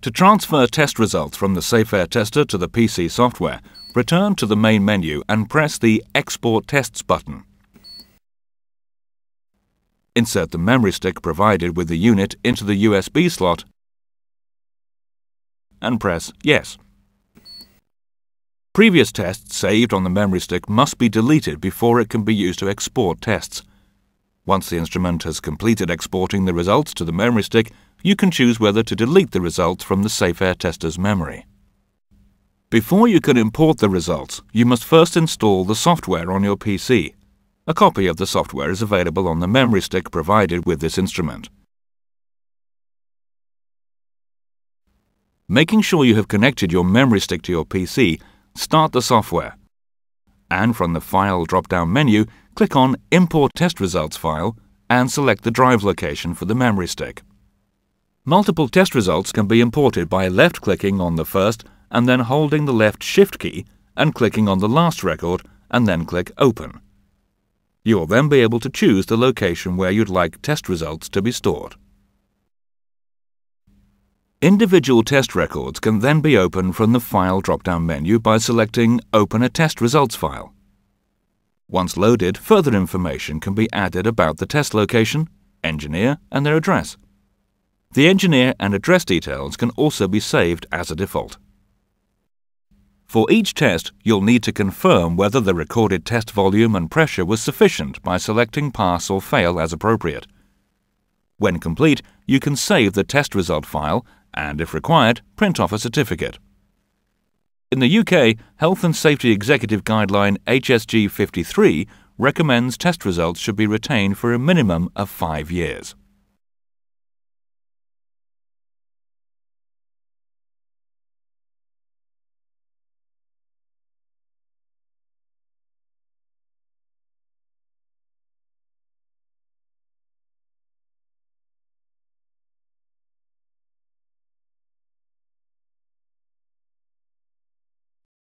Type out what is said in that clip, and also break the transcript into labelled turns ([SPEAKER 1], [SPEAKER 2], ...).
[SPEAKER 1] To transfer test results from the SafeAir tester to the PC software, return to the main menu and press the Export Tests button. Insert the memory stick provided with the unit into the USB slot and press Yes. Previous tests saved on the memory stick must be deleted before it can be used to export tests. Once the instrument has completed exporting the results to the memory stick, you can choose whether to delete the results from the SafeAir tester's memory. Before you can import the results, you must first install the software on your PC. A copy of the software is available on the memory stick provided with this instrument. Making sure you have connected your memory stick to your PC, start the software. And from the File drop-down menu, click on Import Test Results file and select the drive location for the memory stick. Multiple test results can be imported by left-clicking on the first and then holding the left Shift key and clicking on the last record and then click Open. You will then be able to choose the location where you'd like test results to be stored. Individual test records can then be opened from the File drop-down menu by selecting Open a Test Results file. Once loaded, further information can be added about the test location, engineer, and their address. The engineer and address details can also be saved as a default. For each test, you'll need to confirm whether the recorded test volume and pressure was sufficient by selecting Pass or Fail as appropriate. When complete, you can save the test result file and, if required, print off a certificate. In the UK, Health and Safety Executive Guideline HSG 53 recommends test results should be retained for a minimum of 5 years.